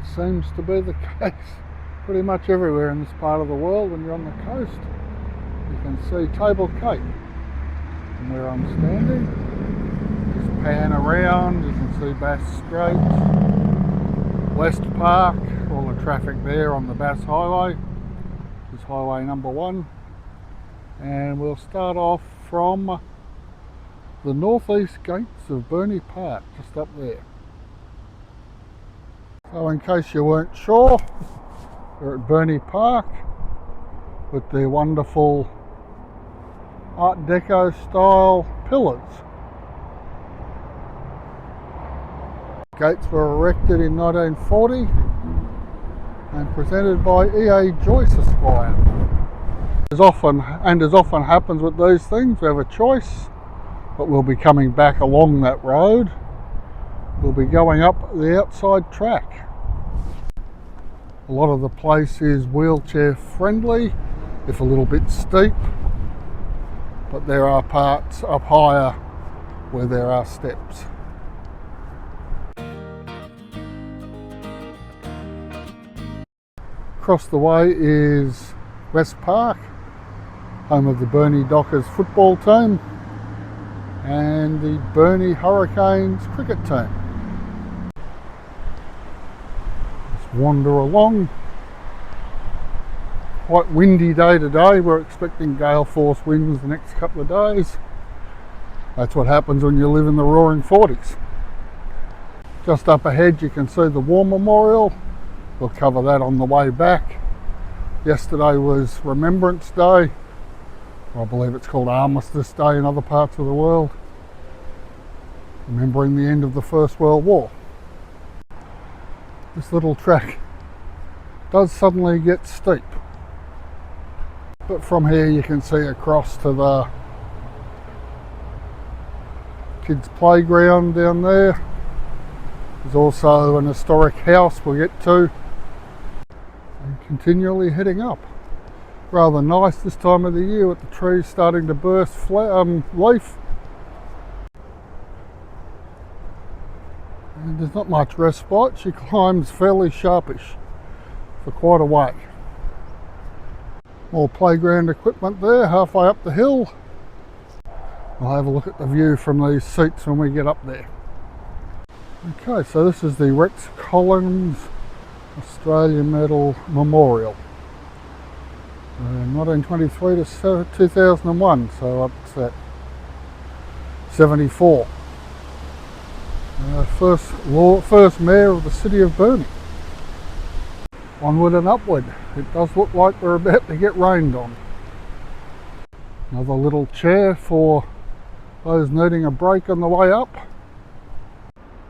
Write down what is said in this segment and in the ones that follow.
That seems to be the case pretty much everywhere in this part of the world. When you're on the coast, you can see Table Cape from where I'm standing. Just pan around, you can see Bass Straits, West Park, all the traffic there on the Bass Highway. This is highway number 1, and we'll start off from the northeast gates of Burnie Park, just up there. So in case you weren't sure, we're at Burnie Park with their wonderful Art Deco style pillars. Gates were erected in 1940 and presented by E.A. Joyce Esquire. As often happens with these things, we have a choice, but we'll be coming back along that road. We'll be going up the outside track. A lot of the place is wheelchair friendly, if a little bit steep, but there are parts up higher where there are steps. Across the way is West Park, home of the Burnie Dockers football team and the Burnie Hurricanes cricket team. Let's wander along. Quite windy day today. We're expecting gale force winds the next couple of days. That's what happens when you live in the roaring 40s. Just up ahead you can see the War Memorial. We'll cover that on the way back. Yesterday was Remembrance Day. I believe it's called Armistice Day in other parts of the world, remembering the end of the First World War. This little track does suddenly get steep, but from here you can see across to the kids' playground down there. There's also an historic house we'll get to, and continually heading up. Rather nice this time of the year with the trees starting to burst leaf. And there's not much respite. She climbs fairly sharpish for quite a way. More playground equipment there halfway up the hill. I'll have a look at the view from these seats when we get up there. Okay, so this is the Rex Collins Australia Medal Memorial. 1923 to 2001, so what's that? 74. First mayor of the city of Burnie. Onward and upward. It does look like we're about to get rained on. Another little chair for those needing a break on the way up.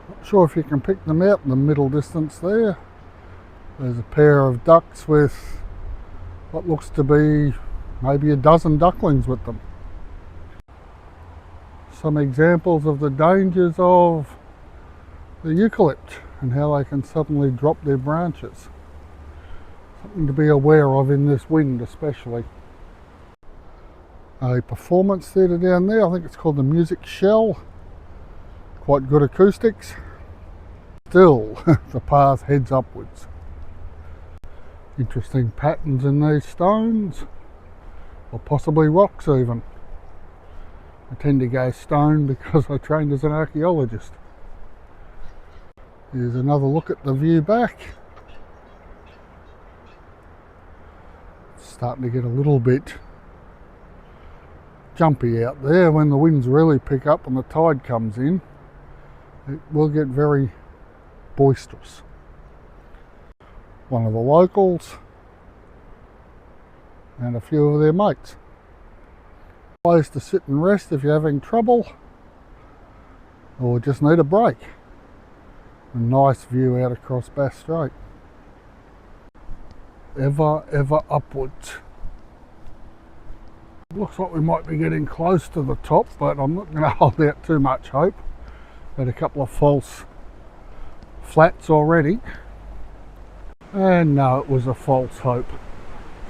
Not sure if you can pick them out in the middle distance there. There's a pair of ducks with what looks to be maybe a dozen ducklings with them. Some examples of the dangers of the eucalypt and how they can suddenly drop their branches. Something to be aware of in this wind especially. A performance theatre down there, I think it's called the Music Shell. Quite good acoustics. Still, the path heads upwards. Interesting patterns in these stones, or possibly rocks even. I tend to go stone because I trained as an archaeologist. Here's another look at the view back. It's starting to get a little bit jumpy out there. When the winds really pick up and the tide comes in, it will get very boisterous. One of the locals and a few of their mates. Place to sit and rest if you're having trouble or just need a break. A nice view out across Bass Strait. Ever upwards. Looks like we might be getting close to the top, but I'm not going to hold out too much hope. Had a couple of false flats already. And no, it was a false hope.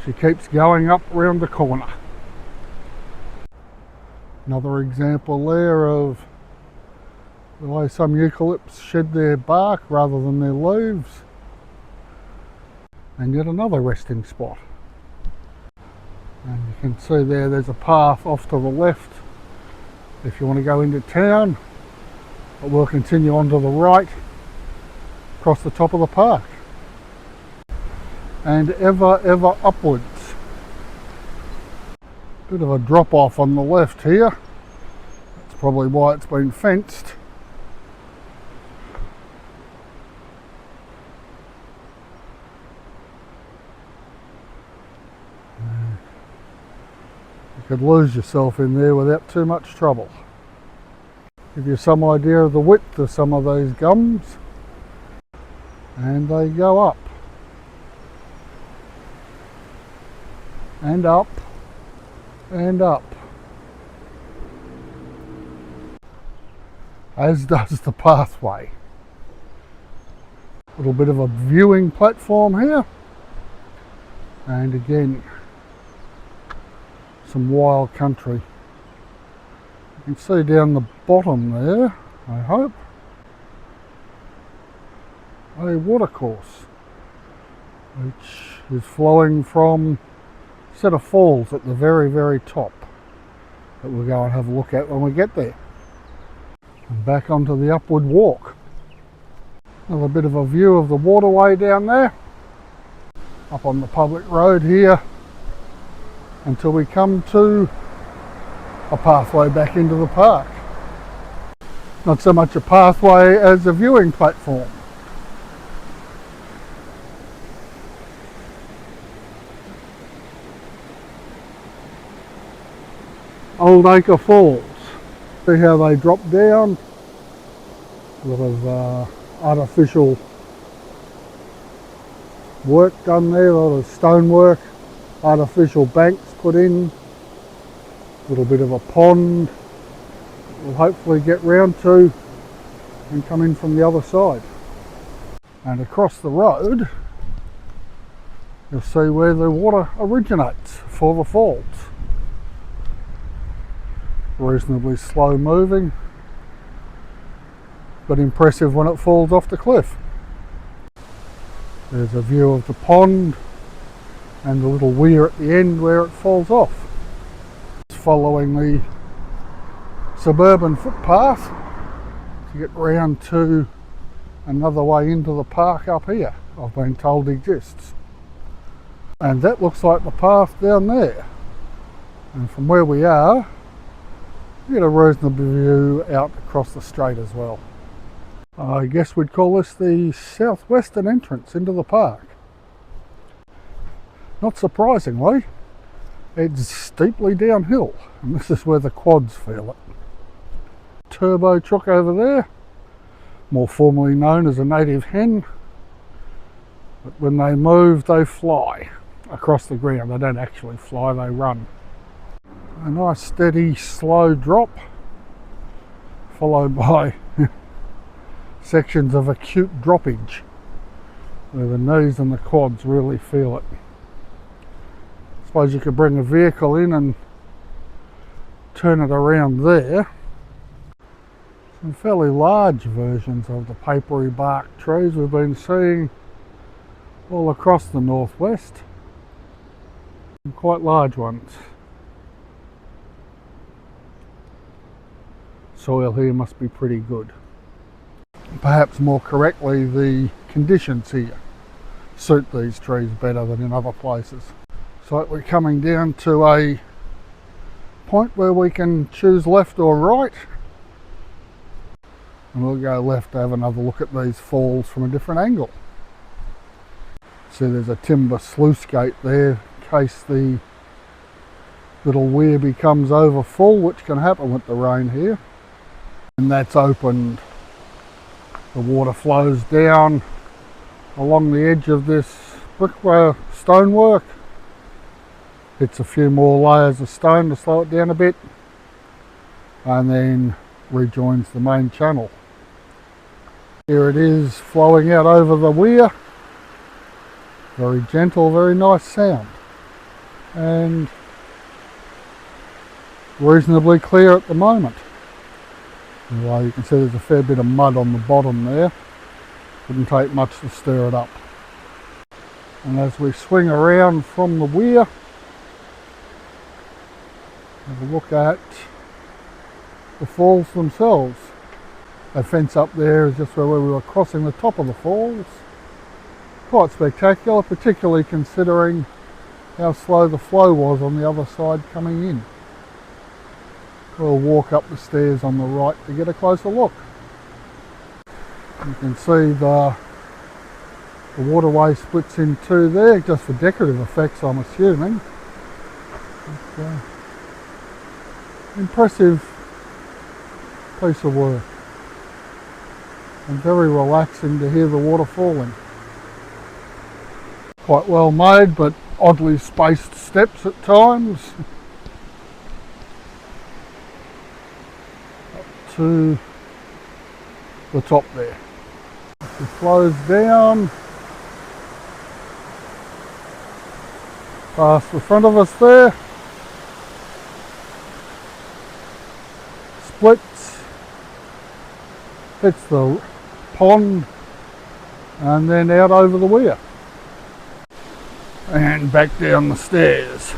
She keeps going up round the corner. Another example there of the way some eucalypts shed their bark rather than their leaves. and yet another resting spot. And you can see there's a path off to the left if you want to go into town, but we'll continue on to the right across the top of the park and ever upwards. Bit of a drop off on the left here. That's probably why it's been fenced. You could lose yourself in there without too much trouble. Give you some idea of the width of some of those gums, and they go up and up and up, as does the pathway. A little bit of a viewing platform here, and again some wild country. You can see down the bottom there, I hope, a watercourse which is flowing from a set of falls at the very top that we'll go and have a look at when we get there. And back onto the upward walk. Another bit of a view of the waterway down there, up on the public road here, until we come to a pathway back into the park. Not so much a pathway as a viewing platform. Old Acre Falls. See how they drop down? A lot of artificial work done there, a lot of stonework, artificial banks put in, a little bit of a pond we'll hopefully get round to and come in from the other side. And across the road you'll see where the water originates for the falls. Reasonably slow moving, but impressive when it falls off the cliff. There's a view of the pond and the little weir at the end where it falls off. It's following the suburban footpath to get round to another way into the park up here, I've been told exists. And that looks like the path down there. And from where we are, you get a reasonable view out across the strait as well. I guess we'd call this the southwestern entrance into the park. Not surprisingly, it's steeply downhill, and this is where the quads feel it. Turbo truck over there, more formally known as a native hen, but when they move they fly across the ground. They don't actually fly, they run. A nice steady slow drop, followed by sections of acute droppage where the knees and the quads really feel it. I suppose you could bring a vehicle in and turn it around there. Some fairly large versions of the papery bark trees we've been seeing all across the northwest. Some quite large ones. Soil here must be pretty good. Perhaps more correctly, the conditions here suit these trees better than in other places. So we're coming down to a point where we can choose left or right, and we'll go left to have another look at these falls from a different angle. See, there's a timber sluice gate there in case the little weir becomes over full, which can happen with the rain here. And that's opened. The water flows down along the edge of this brickwork stonework, hits a few more layers of stone to slow it down a bit, and then rejoins the main channel. Here it is flowing out over the weir. Very gentle, very nice sound, and reasonably clear at the moment. Well, you can see there's a fair bit of mud on the bottom there. Wouldn't take much to stir it up. And as we swing around from the weir, have a look at the falls themselves. That fence up there is just where we were crossing the top of the falls. Quite spectacular, particularly considering how slow the flow was on the other side coming in. We'll walk up the stairs on the right to get a closer look. You can see the waterway splits in two there, just for decorative effects I'm assuming. But, impressive piece of work. And very relaxing to hear the water falling. Quite well made, but oddly spaced steps at times. Up to the top there. It flows down past the front of us there. Splits, hits the pond, and then out over the weir and back down the stairs.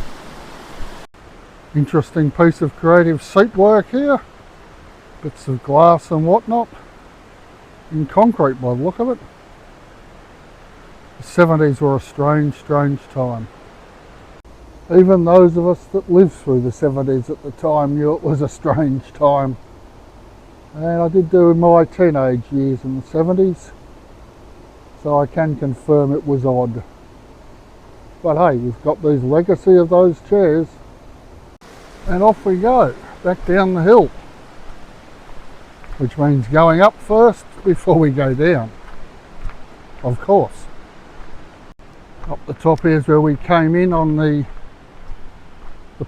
Interesting piece of creative seat work here. Bits of glass and whatnot in concrete by the look of it. The 70s were a strange time. Even those of us that lived through the 70s at the time knew it was a strange time. And I did do my teenage years in the 70s, so I can confirm it was odd. But hey, we've got these legacy of those chairs, and off we go, back down the hill. Which means going up first before we go down, of course. Up the top here's where we came in on the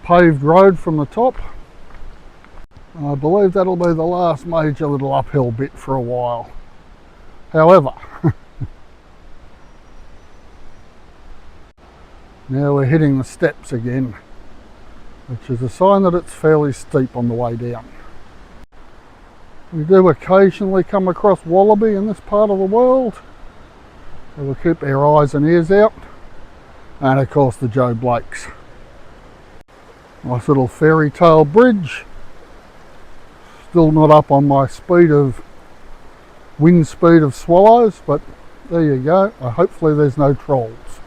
paved road from the top. I believe that'll be the last major little uphill bit for a while. However, now we're hitting the steps again, which is a sign that it's fairly steep on the way down. We do occasionally come across wallaby in this part of the world, so we'll keep our eyes and ears out. And of course the Joe Blakes. Nice little fairy tale bridge. Still not up on my wind speed of swallows, but there you go. Hopefully there's no trolls.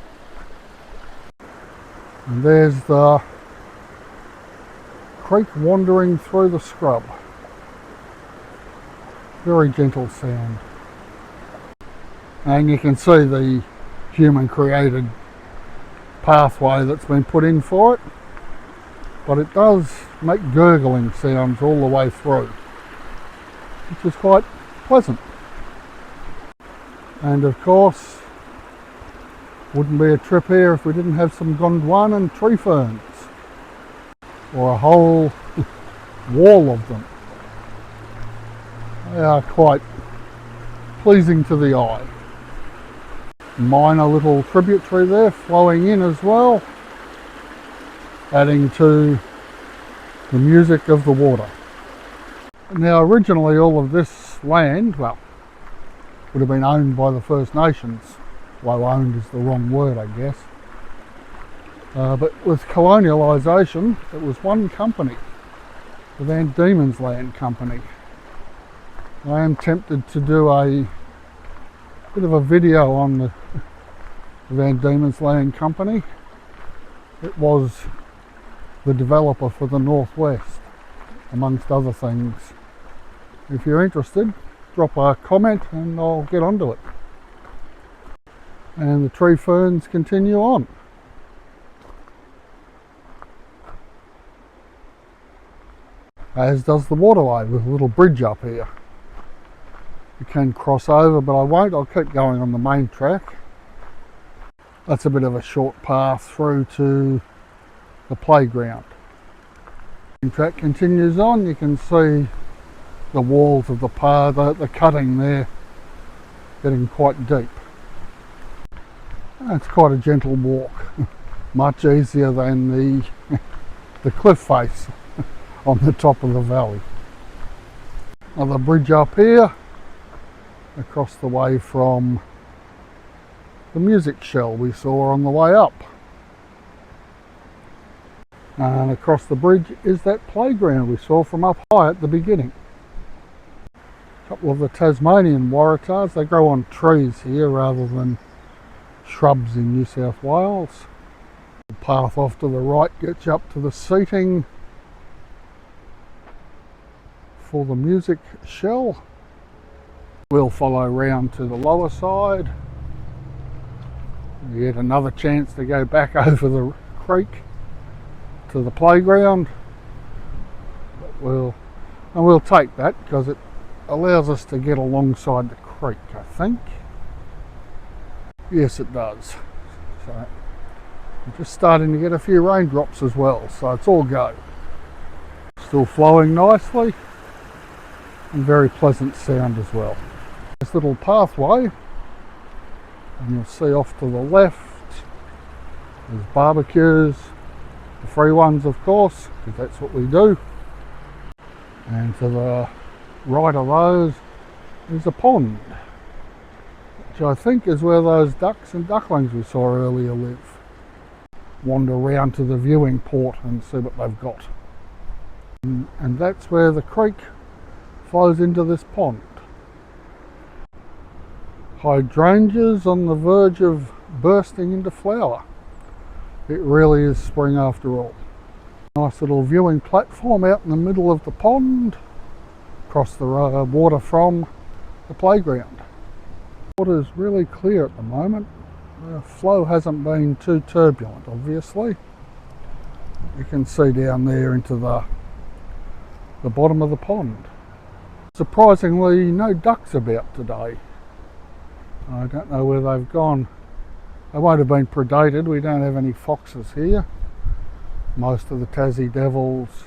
And there's the creek wandering through the scrub. Very gentle sound. And you can see the human created pathway that's been put in for it. But it does make gurgling sounds all the way through, which is quite pleasant. And of course, wouldn't be a trip here if we didn't have some Gondwanan Tree Ferns, or a whole wall of them. They are quite pleasing to the eye. Minor little tributary there flowing in as well, adding to the music of the water. Now originally all of this land, well, would have been owned by the First Nations. Well, owned is the wrong word, I guess. But with colonialisation, it was one company, the Van Diemen's Land Company. I am tempted to do a bit of a video on the Van Diemen's Land Company. It was the developer for the Northwest, amongst other things. If you're interested, drop a comment and I'll get onto it. And the tree ferns continue on. As does the waterway with a little bridge up here. You can cross over, but I won't. I'll keep going on the main track. That's a bit of a short path through to the playground. The track continues on. You can see the walls of the path, the cutting there, getting quite deep. It's quite a gentle walk, much easier than the cliff face on the top of the valley. Another bridge up here, across the way from the music shell we saw on the way up. And across the bridge is that playground we saw from up high at the beginning. A couple of the Tasmanian waratahs, they grow on trees here rather than shrubs in New South Wales. The path off to the right gets you up to the seating for the music shell. We'll follow round to the lower side. We get another chance to go back over the creek to the playground. But we'll take that because it allows us to get alongside the creek, I think. Yes, it does. So I'm just starting to get a few raindrops as well, so it's all go. Still flowing nicely and very pleasant sound as well. This little pathway, and you'll see off to the left there's barbecues, the free ones of course, because that's what we do. And to the right of those is a pond, which I think is where those ducks and ducklings we saw earlier live. Wander round to the viewing port and see what they've got. And that's where the creek flows into this pond. Hydrangeas on the verge of bursting into flower. It really is spring after all. Nice little viewing platform out in the middle of the pond, across the water from the playground. Water is really clear at the moment. The flow hasn't been too turbulent, obviously. You can see down there into the bottom of the pond. Surprisingly, no ducks about today. I don't know where they've gone. They won't have been predated. We don't have any foxes here. Most of the Tassie devils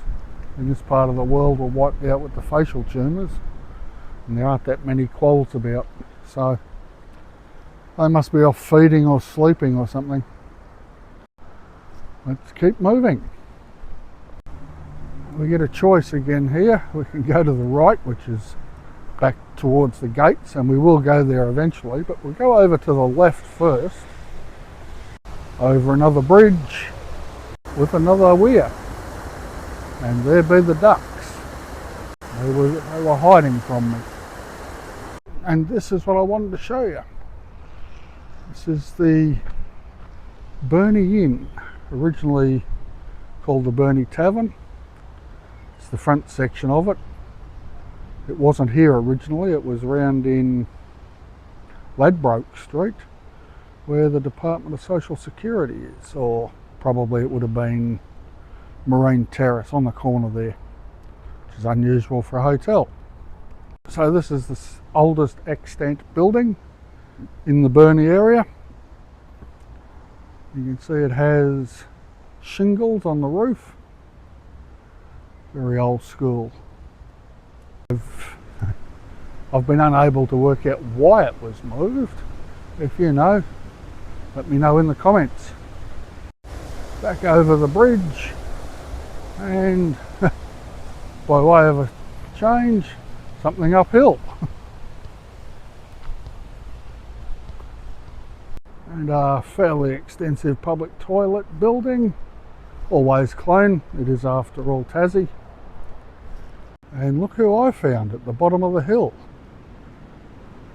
in this part of the world were wiped out with the facial tumours, and there aren't that many quolls about, so they must be off feeding or sleeping or something. Let's keep moving. We get a choice again here. We can go to the right, which is back towards the gates, and we will go there eventually, but we'll go over to the left first, over another bridge with another weir, and there be the ducks. They were hiding from me. And this is what I wanted to show you. This is the Burnie Inn, originally called the Burnie Tavern. It's the front section of it. It wasn't here originally, it was around in Ladbroke Street, where the Department of Social Security is, or probably it would have been Marine Terrace on the corner there, which is unusual for a hotel. So this is the oldest extant building in the Burnie area. You can see it has shingles on the roof, very old school. I've been unable to work out why it was moved. If you know, let me know in the comments. Back over the bridge, and by way of a change, something uphill. And a fairly extensive public toilet building, always clean, it is after all Tassie. And look who I found at the bottom of the hill.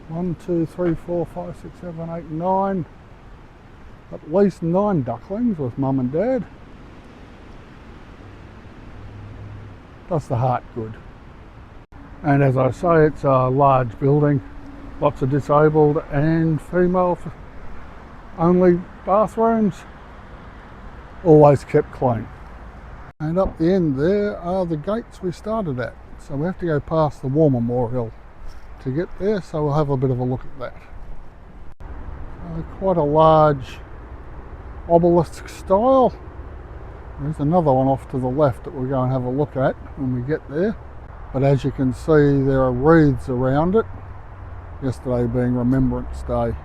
1, 2, 3, 4, 5, 6, 7, 8, 9. At least 9 ducklings with mum and dad. Does the heart good. And as I say, it's a large building, lots of disabled and female only bathrooms, always kept clean. And up the end there are the gates we started at. So we have to go past the War Memorial to get there, so we'll have a bit of a look at that. Quite a large obelisk style. There's another one off to the left that we'll go and have a look at when we get there. But as you can see, there are wreaths around it, yesterday being Remembrance Day.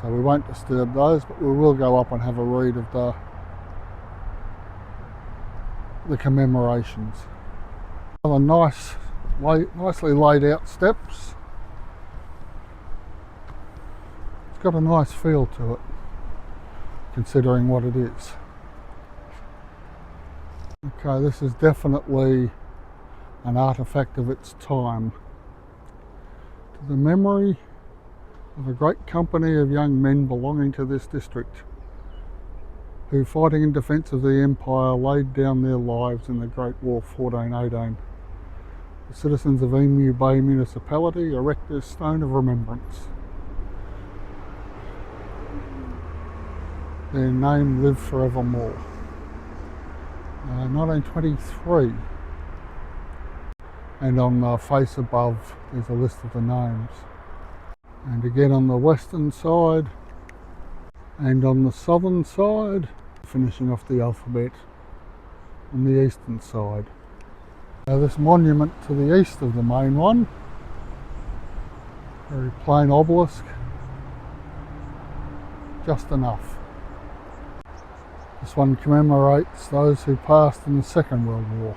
So we won't disturb those, but we will go up and have a read of the commemorations. Other nicely laid out steps. It's got a nice feel to it, considering what it is. Okay, this is definitely an artefact of its time. To the memory of a great company of young men belonging to this district, who, fighting in defence of the Empire, laid down their lives in the Great War 1418. The citizens of Emu Bay Municipality erect this stone of remembrance. Their name lived forevermore. 1923, and on the face above there's a list of the names, and again on the western side and on the southern side, finishing off the alphabet on the eastern side. Now this monument to the east of the main one, very plain obelisk, just enough. This one commemorates those who passed in the Second World War,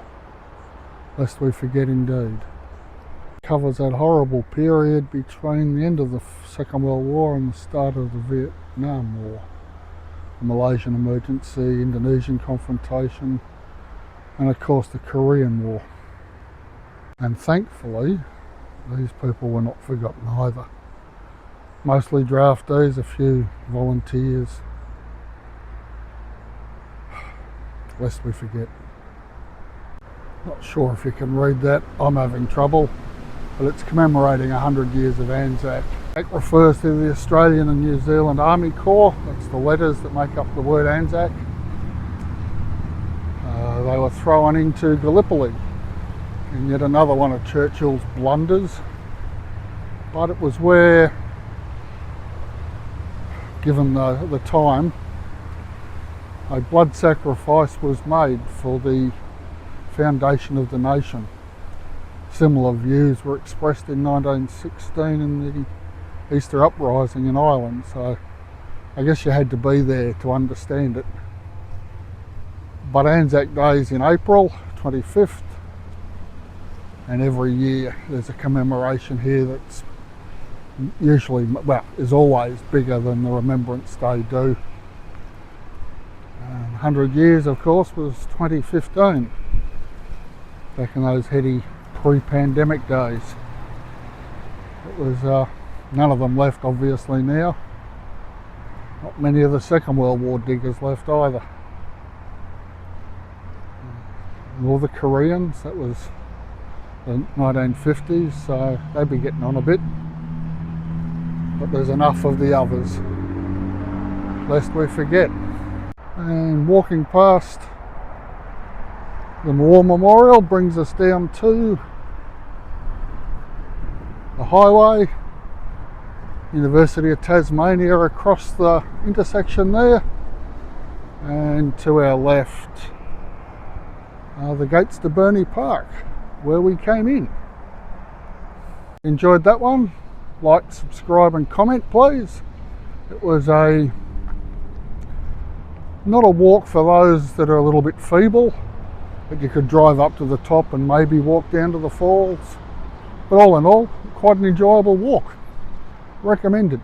lest we forget indeed. It covers that horrible period between the end of the Second World War and the start of the Vietnam War. The Malaysian emergency, Indonesian confrontation, and of course the Korean War. And thankfully, these people were not forgotten either. Mostly draftees, a few volunteers, lest we forget. Not sure if you can read that, I'm having trouble, but it's commemorating 100 years of Anzac. It refers to the Australian and New Zealand Army Corps. That's the letters that make up the word Anzac. They were thrown into Gallipoli, and yet another one of Churchill's blunders, but it was where, given the time, a blood sacrifice was made for the foundation of the nation. Similar views were expressed in 1916 in the Easter Uprising in Ireland, so I guess you had to be there to understand it. But Anzac Day is in April 25th, and every year there's a commemoration here that's usually, well, is always bigger than the Remembrance Day do. 100 years, of course, was 2015, back in those heady pre-pandemic days. It was none of them left, obviously, now. Not many of the Second World War diggers left either. Nor the Koreans, that was the 1950s, so they'd be getting on a bit. But there's enough of the others, lest we forget. And walking past the War Memorial brings us down to the highway, University of Tasmania across the intersection there, and to our left the gates to Burnie Park, where we came in. Enjoyed that one? Like, subscribe and comment please. It was not a walk for those that are a little bit feeble, but you could drive up to the top and maybe walk down to the falls. But all in all, quite an enjoyable walk. Recommended.